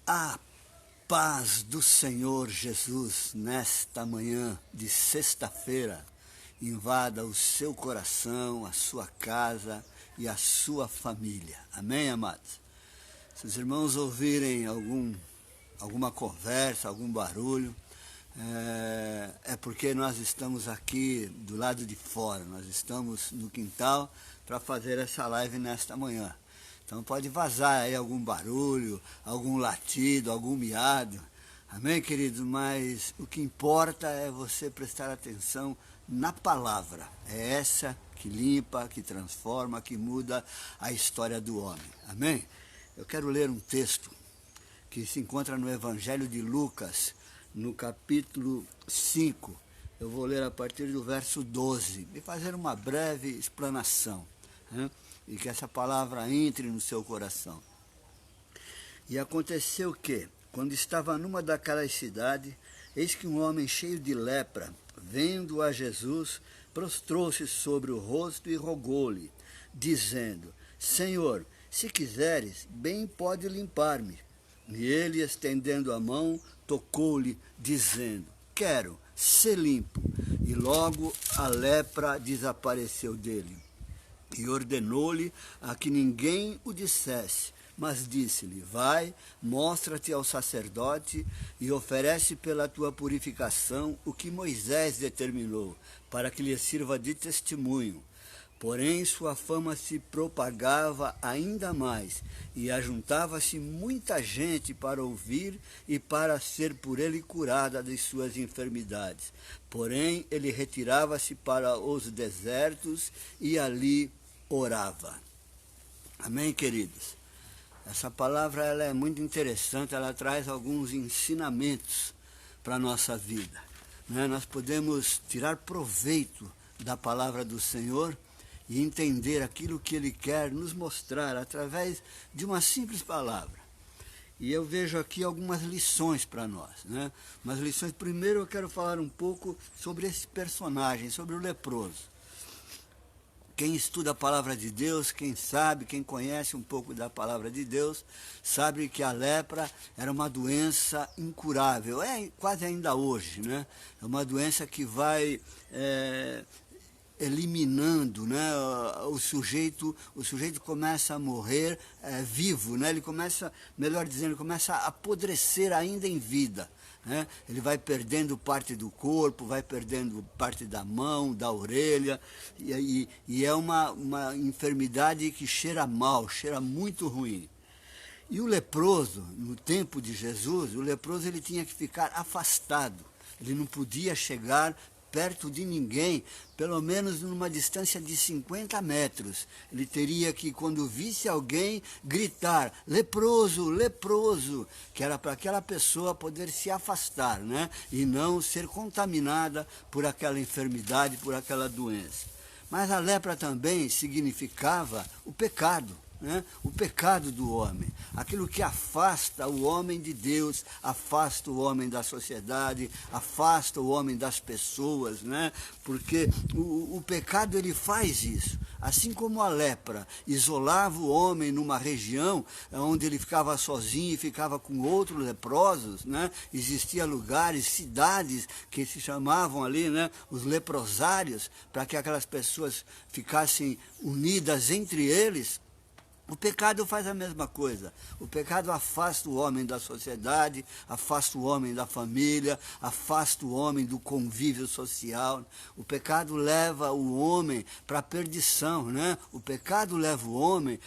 A paz do Senhor Jesus nesta manhã de sexta-feira invada o seu coração, a sua casa e a sua família. Amém, amados? Se os irmãos ouvirem alguma conversa, algum barulho, é porque nós estamos aqui do lado de fora, nós estamos no quintal para fazer essa live nesta manhã. Então pode vazar aí algum barulho, algum latido, algum miado, amém, querido? Mas o que importa é você prestar atenção na palavra. É essa que limpa, que transforma, que muda a história do homem, amém? Eu quero ler um texto que se encontra no Evangelho de Lucas, no capítulo 5. Eu vou ler a partir do verso 12 e fazer uma breve explanação, né? E que essa palavra entre no seu coração. E aconteceu que, quando estava numa daquelas cidades, eis que um homem cheio de lepra, vendo a Jesus, prostrou-se sobre o rosto e rogou-lhe, dizendo: Senhor, se quiseres, bem pode limpar-me. E ele, estendendo a mão, tocou-lhe, dizendo: Quero ser limpo. E logo a lepra desapareceu dele. E ordenou-lhe a que ninguém o dissesse, mas disse-lhe: Vai, mostra-te ao sacerdote e oferece pela tua purificação o que Moisés determinou, para que lhe sirva de testemunho. Porém, sua fama se propagava ainda mais, e ajuntava-se muita gente para ouvir e para ser por ele curada das suas enfermidades. Porém, ele retirava-se para os desertos e ali orava. Amém, queridos? Essa palavra ela é muito interessante, ela traz alguns ensinamentos para a nossa vida, né? Nós podemos tirar proveito da palavra do Senhor e entender aquilo que Ele quer nos mostrar através de uma simples palavra. E eu vejo aqui algumas lições para nós, né? Umas lições. Primeiro eu quero falar um pouco sobre esse personagem, sobre o leproso. Quem estuda a palavra de Deus, quem sabe, quem conhece um pouco da palavra de Deus, sabe que a lepra era uma doença incurável, é quase ainda hoje, né? É uma doença que vai eliminando, né? O sujeito começa a morrer vivo, né? Ele começa, melhor dizendo, ele começa a apodrecer ainda em vida, né? Ele vai perdendo parte do corpo, vai perdendo parte da mão, da orelha, e é uma enfermidade que cheira mal, cheira muito ruim. E o leproso, no tempo de Jesus, o leproso ele tinha que ficar afastado, ele não podia chegar perto de ninguém, pelo menos numa distância de 50 metros. Ele teria que, quando visse alguém, gritar: leproso, leproso, que era para aquela pessoa poder se afastar, né? E não ser contaminada por aquela enfermidade, por aquela doença. Mas a lepra também significava o pecado, né? O pecado do homem, aquilo que afasta o homem de Deus, afasta o homem da sociedade, afasta o homem das pessoas, né? Porque o pecado ele faz isso. Assim como a lepra isolava o homem numa região onde ele ficava sozinho e ficava com outros leprosos, né? Existiam lugares, cidades que se chamavam ali, né, os leprosários, para que aquelas pessoas ficassem unidas entre eles. O pecado faz a mesma coisa. O pecado afasta o homem da sociedade, afasta o homem da família, afasta o homem do convívio social. O pecado leva o homem para a perdição, né? O pecado leva o homem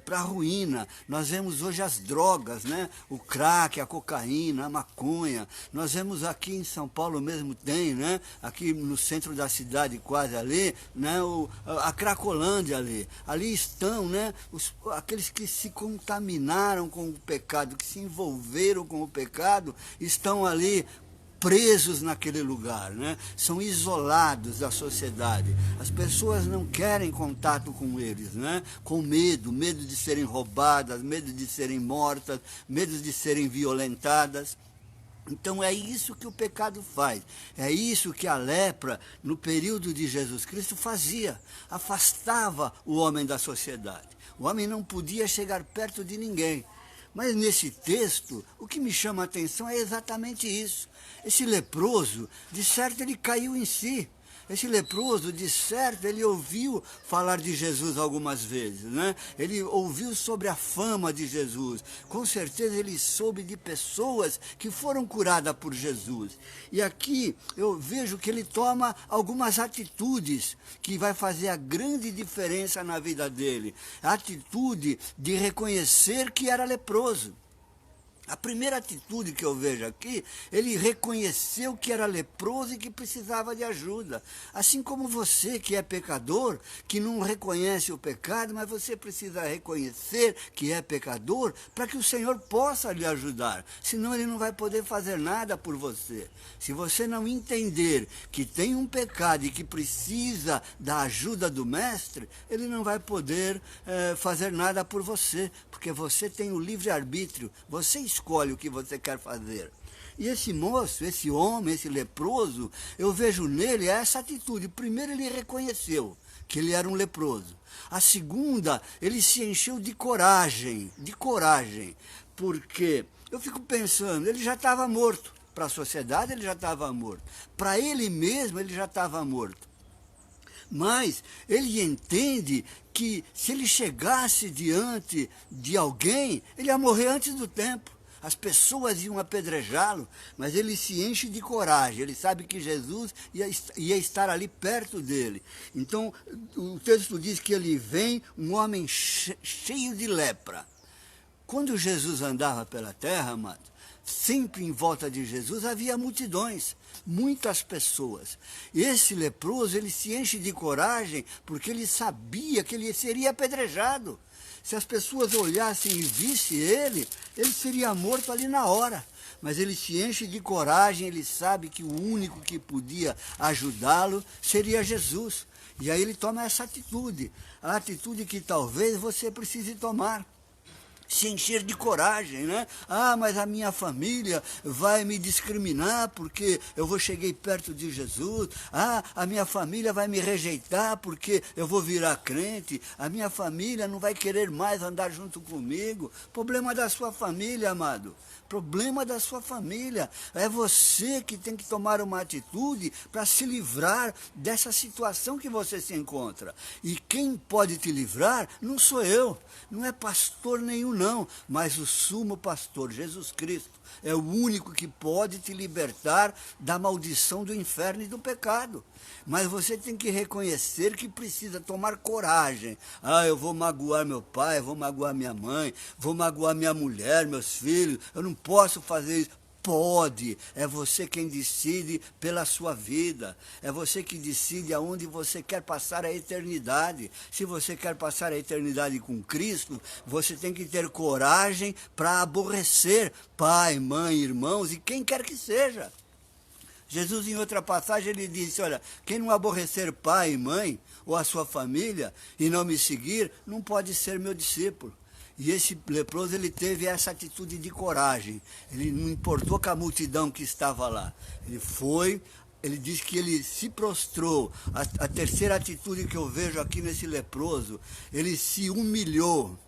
para a ruína. Nós vemos hoje as drogas, né? O crack, a cocaína, a maconha. Nós vemos aqui em São Paulo mesmo tem, né? Aqui no centro da cidade quase ali, né? A Cracolândia ali. Ali estão, né? Aqueles que se contaminaram com o pecado, que se envolveram com o pecado, estão ali presos naquele lugar, né? São isolados da sociedade. As pessoas não querem contato com eles, né? Com medo de serem roubadas, medo de serem mortas, medo de serem violentadas. Então é isso que o pecado faz, é isso que a lepra no período de Jesus Cristo fazia, afastava o homem da sociedade. O homem não podia chegar perto de ninguém. Mas nesse texto, o que me chama a atenção é exatamente isso. Esse leproso, de certo, ele caiu em si. Esse leproso, de certo, ele ouviu falar de Jesus algumas vezes, né? Ele ouviu sobre a fama de Jesus. Com certeza ele soube de pessoas que foram curadas por Jesus. E aqui eu vejo que ele toma algumas atitudes que vai fazer a grande diferença na vida dele. A atitude de reconhecer que era leproso. A primeira atitude que eu vejo aqui, ele reconheceu que era leproso e que precisava de ajuda. Assim como você que é pecador, que não reconhece o pecado, mas você precisa reconhecer que é pecador para que o Senhor possa lhe ajudar. Senão ele não vai poder fazer nada por você. Se você não entender que tem um pecado e que precisa da ajuda do Mestre, ele não vai poder fazer nada por você, porque você tem o livre-arbítrio, você escolhe o que você quer fazer. E esse moço, esse homem, esse leproso, eu vejo nele essa atitude. Primeiro, ele reconheceu que ele era um leproso. A segunda, ele se encheu de coragem, porque eu fico pensando, ele já estava morto. Para a sociedade, ele já estava morto. Para ele mesmo, ele já estava morto. Mas ele entende que se ele chegasse diante de alguém, ele ia morrer antes do tempo. As pessoas iam apedrejá-lo, mas ele se enche de coragem. Ele sabe que Jesus ia estar ali perto dele. Então, o texto diz que ele vem, um homem cheio de lepra. Quando Jesus andava pela terra, amado, sempre em volta de Jesus havia multidões, muitas pessoas. Esse leproso, ele se enche de coragem porque ele sabia que ele seria apedrejado. Se as pessoas olhassem e vissem ele seria morto ali na hora. Mas ele se enche de coragem, ele sabe que o único que podia ajudá-lo seria Jesus. E aí ele toma essa atitude, a atitude que talvez você precise tomar. Se encher de coragem, né? Ah, mas a minha família vai me discriminar porque cheguei perto de Jesus. Ah, a minha família vai me rejeitar porque eu vou virar crente. A minha família não vai querer mais andar junto comigo. Problema da sua família, amado. Problema da sua família. É você que tem que tomar uma atitude para se livrar dessa situação que você se encontra. E quem pode te livrar não sou eu, não é pastor nenhum não, mas o sumo pastor, Jesus Cristo, é o único que pode te libertar da maldição do inferno e do pecado. Mas você tem que reconhecer que precisa tomar coragem. Ah, eu vou magoar meu pai, vou magoar minha mãe, vou magoar minha mulher, meus filhos, eu não posso fazer isso. Pode, é você quem decide pela sua vida, é você que decide aonde você quer passar a eternidade. Se você quer passar a eternidade com Cristo, você tem que ter coragem para aborrecer pai, mãe, irmãos e quem quer que seja. Jesus, em outra passagem, ele disse, olha, quem não aborrecer pai e mãe, ou a sua família, e não me seguir, não pode ser meu discípulo. E esse leproso, ele teve essa atitude de coragem. Ele não importou com a multidão que estava lá. Ele foi, ele diz que ele se prostrou. A terceira atitude que eu vejo aqui nesse leproso, ele se humilhou.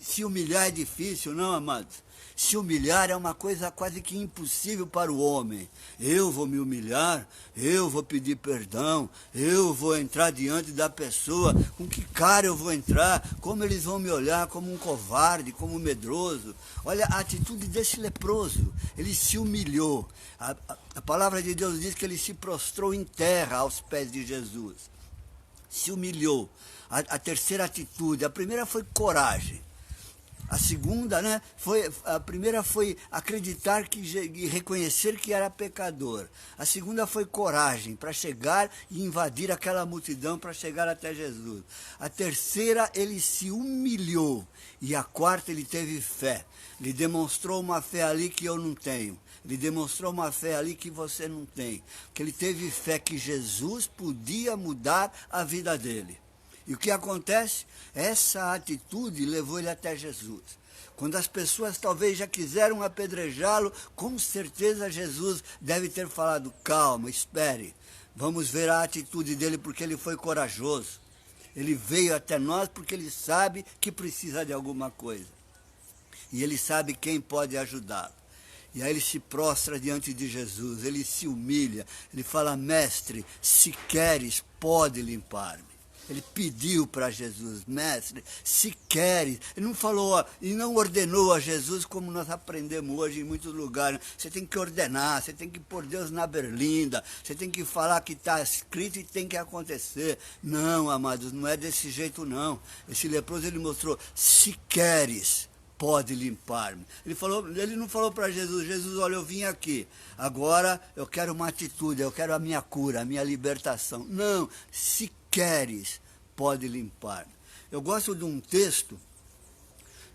Se humilhar é difícil, não, amados? Se humilhar é uma coisa quase que impossível para o homem. Eu vou me humilhar, eu vou pedir perdão, eu vou entrar diante da pessoa. Com que cara eu vou entrar? Como eles vão me olhar? Como um covarde, como um medroso? Olha a atitude desse leproso. Ele se humilhou. A palavra de Deus diz que ele se prostrou em terra aos pés de Jesus. Se humilhou. A terceira atitude, a primeira foi coragem. A segunda, né, a primeira foi acreditar e reconhecer que era pecador. A segunda foi coragem para chegar e invadir aquela multidão para chegar até Jesus. A terceira, ele se humilhou. E a quarta, ele teve fé. Ele demonstrou uma fé ali que eu não tenho. Ele demonstrou uma fé ali que você não tem. Que ele teve fé que Jesus podia mudar a vida dele. E o que acontece? Essa atitude levou ele até Jesus. Quando as pessoas talvez já quiseram apedrejá-lo, com certeza Jesus deve ter falado, calma, espere, vamos ver a atitude dele porque ele foi corajoso. Ele veio até nós porque ele sabe que precisa de alguma coisa. e ele sabe quem pode ajudá-lo. E aí ele se prostra diante de Jesus, ele se humilha, ele fala: mestre, se queres, pode limpar-me. Ele pediu para Jesus: mestre, se queres. Ele não falou e não ordenou a Jesus como nós aprendemos hoje em muitos lugares. Você tem que ordenar, você tem que pôr Deus na berlinda, você tem que falar que está escrito e tem que acontecer. Não, amados, não é desse jeito não. Esse leproso, ele mostrou: se queres, pode limpar-me. Ele não falou para Jesus: Jesus, olha, eu vim aqui, agora eu quero uma atitude, eu quero a minha cura, a minha libertação. Não, se queres, pode limpar-me. Eu gosto de um texto,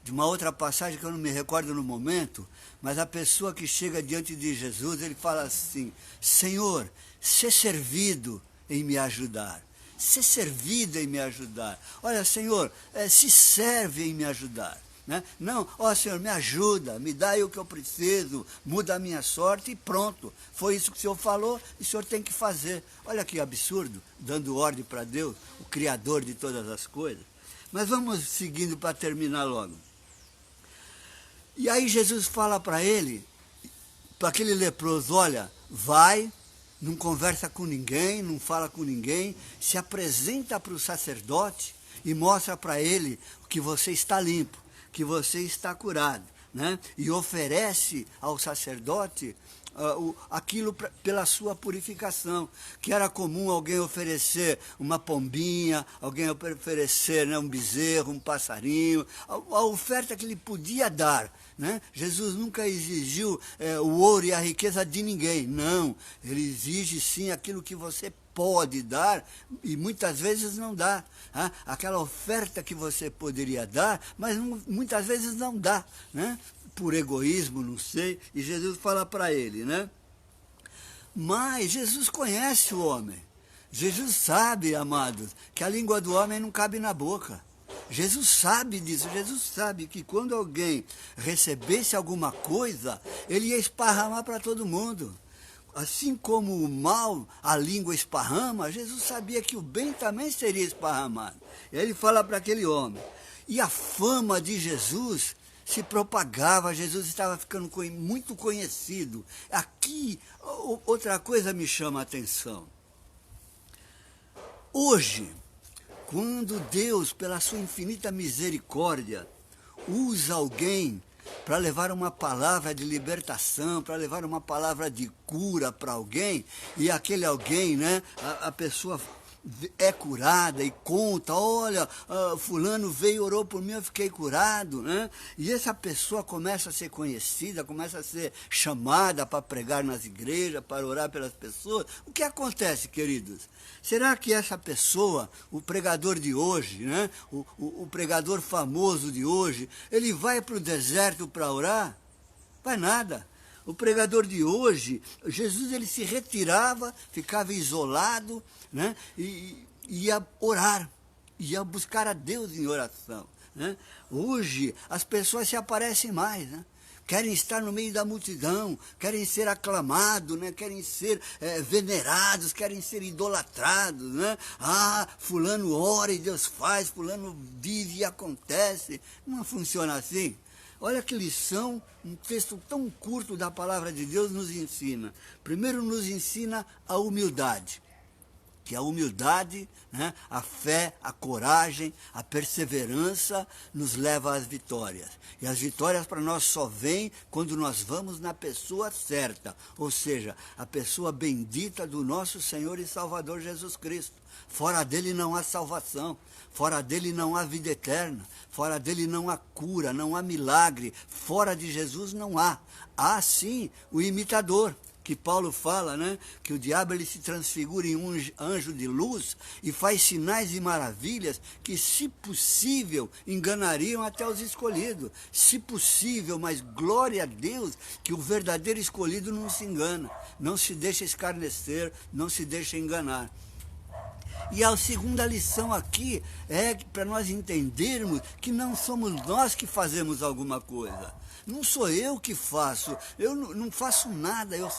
de uma outra passagem que eu não me recordo no momento, mas a pessoa que chega diante de Jesus, ele fala assim: Senhor, sê servido em me ajudar. Ser servido em me ajudar. Olha, Senhor, se serve em me ajudar. Né? Não, Senhor, me ajuda, me dá aí o que eu preciso, muda a minha sorte e pronto. Foi isso que o Senhor falou e o Senhor tem que fazer. Olha que absurdo, dando ordem para Deus, o Criador de todas as coisas. Mas vamos seguindo para terminar logo. E aí Jesus fala para ele, para aquele leproso: olha, vai, não conversa com ninguém, não fala com ninguém, se apresenta para o sacerdote e mostra para ele que você está limpo, que você está curado, né? E oferece ao sacerdote aquilo pela sua purificação, que era comum alguém oferecer uma pombinha, alguém oferecer, né, um bezerro, um passarinho, a oferta que ele podia dar, né? Jesus nunca exigiu o ouro e a riqueza de ninguém, não, ele exige sim aquilo que você pode dar e muitas vezes não dá. Aquela oferta que você poderia dar, mas muitas vezes não dá, né? Por egoísmo, não sei. E Jesus fala para ele, né? Mas Jesus conhece o homem. Jesus sabe, amados, que a língua do homem não cabe na boca. Jesus sabe disso. Jesus sabe que quando alguém recebesse alguma coisa, ele ia esparramar para todo mundo. Assim como o mal, a língua esparrama, Jesus sabia que o bem também seria esparramado. E aí ele fala para aquele homem. E a fama de Jesus se propagava, Jesus estava ficando muito conhecido. Aqui, outra coisa me chama a atenção. Hoje, quando Deus, pela sua infinita misericórdia, usa alguém para levar uma palavra de libertação, para levar uma palavra de cura para alguém, e aquele alguém, né, a pessoa é curada e conta: olha, fulano veio e orou por mim, eu fiquei curado, né? E essa pessoa começa a ser conhecida, começa a ser chamada para pregar nas igrejas, para orar pelas pessoas. O que acontece, queridos? Será que essa pessoa, o pregador de hoje, né, o pregador famoso de hoje, ele vai para o deserto para orar? Vai nada. O pregador de hoje, Jesus, ele se retirava, ficava isolado, né, e ia orar, ia buscar a Deus em oração, né? Hoje as pessoas se aparecem mais, né? Querem estar no meio da multidão, querem ser aclamados, né? Querem ser venerados, querem ser idolatrados, né? Fulano ora e Deus faz, fulano vive e acontece. Não funciona assim. Olha que lição, um texto tão curto da palavra de Deus nos ensina. Primeiro nos ensina a humildade, que a humildade, né, a fé, a coragem, a perseverança nos leva às vitórias. E as vitórias para nós só vêm quando nós vamos na pessoa certa, ou seja, a pessoa bendita do nosso Senhor e Salvador Jesus Cristo. Fora dele não há salvação, fora dele não há vida eterna, fora dele não há cura, não há milagre, fora de Jesus não há. Há sim o imitador, que Paulo fala, né, que o diabo ele se transfigura em um anjo de luz e faz sinais e maravilhas que, se possível, enganariam até os escolhidos. Se possível, mas glória a Deus que o verdadeiro escolhido não se engana, não se deixa escarnecer, não se deixa enganar. E a segunda lição aqui é para nós entendermos que não somos nós que fazemos alguma coisa. Não sou eu que faço, eu não faço nada, nós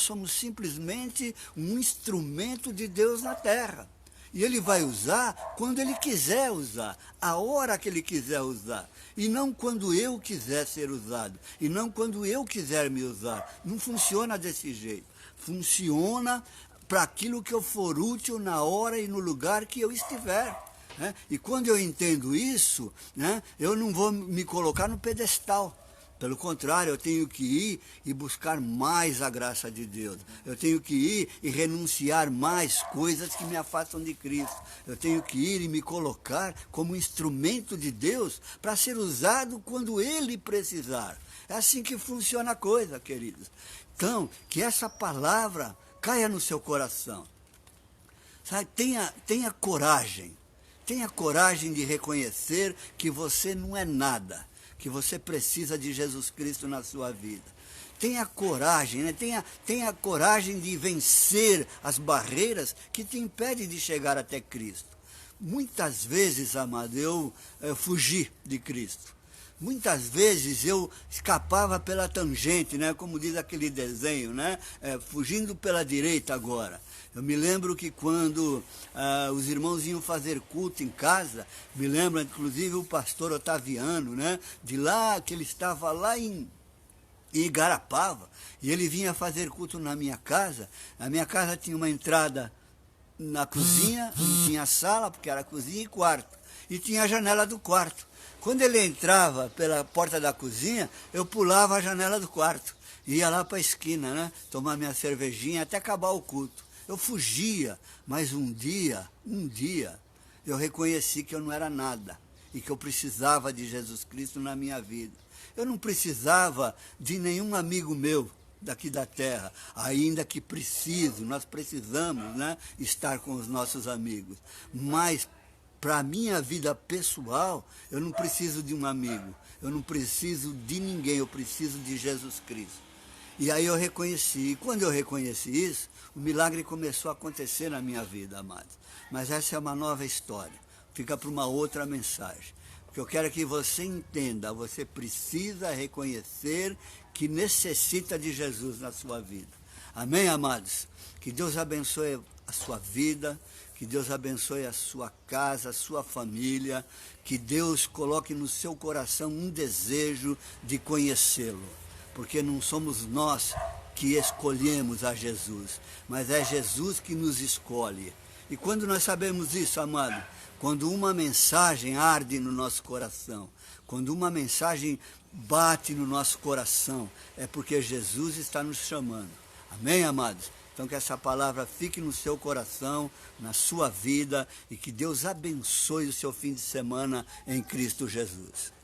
somos simplesmente um instrumento de Deus na terra. E ele vai usar quando ele quiser usar, a hora que ele quiser usar. E não quando eu quiser ser usado. E não quando eu quiser me usar. Não funciona desse jeito. Funciona para aquilo que eu for útil na hora e no lugar que eu estiver. Né? E quando eu entendo isso, né, eu não vou me colocar no pedestal. Pelo contrário, eu tenho que ir e buscar mais a graça de Deus. Eu tenho que ir e renunciar mais coisas que me afastam de Cristo. Eu tenho que ir e me colocar como instrumento de Deus para ser usado quando Ele precisar. É assim que funciona a coisa, queridos. Então, que essa palavra caia no seu coração. Sabe? Tenha coragem. Tenha coragem de reconhecer que você não é nada, que você precisa de Jesus Cristo na sua vida. Tenha coragem, né? tenha coragem de vencer as barreiras que te impedem de chegar até Cristo. Muitas vezes, amado, eu fugi de Cristo. Muitas vezes eu escapava pela tangente, né? Como diz aquele desenho, né? Fugindo pela direita agora. Eu me lembro que quando os irmãos iam fazer culto em casa, me lembro inclusive o pastor Otaviano, né? De lá, que ele estava lá em Igarapava, e ele vinha fazer culto na minha casa. A minha casa tinha uma entrada na cozinha, não tinha sala, porque era cozinha e quarto, e tinha a janela do quarto. Quando ele entrava pela porta da cozinha, eu pulava a janela do quarto, ia lá para a esquina, né? Tomar minha cervejinha até acabar o culto. Eu fugia, mas um dia, eu reconheci que eu não era nada e que eu precisava de Jesus Cristo na minha vida. Eu não precisava de nenhum amigo meu daqui da terra, ainda que nós precisamos, né, estar com os nossos amigos. Mas para a minha vida pessoal, eu não preciso de um amigo, eu não preciso de ninguém, eu preciso de Jesus Cristo. E aí eu reconheci, e quando eu reconheci isso, o milagre começou a acontecer na minha vida, amados. Mas essa é uma nova história, fica para uma outra mensagem. O que eu quero é que você entenda, você precisa reconhecer que necessita de Jesus na sua vida. Amém, amados? Que Deus abençoe a sua vida, que Deus abençoe a sua casa, a sua família, que Deus coloque no seu coração um desejo de conhecê-lo. Porque não somos nós que escolhemos a Jesus, mas é Jesus que nos escolhe. E quando nós sabemos isso, amado, quando uma mensagem arde no nosso coração, quando uma mensagem bate no nosso coração, é porque Jesus está nos chamando. Amém, amados? Então que essa palavra fique no seu coração, na sua vida, e que Deus abençoe o seu fim de semana em Cristo Jesus.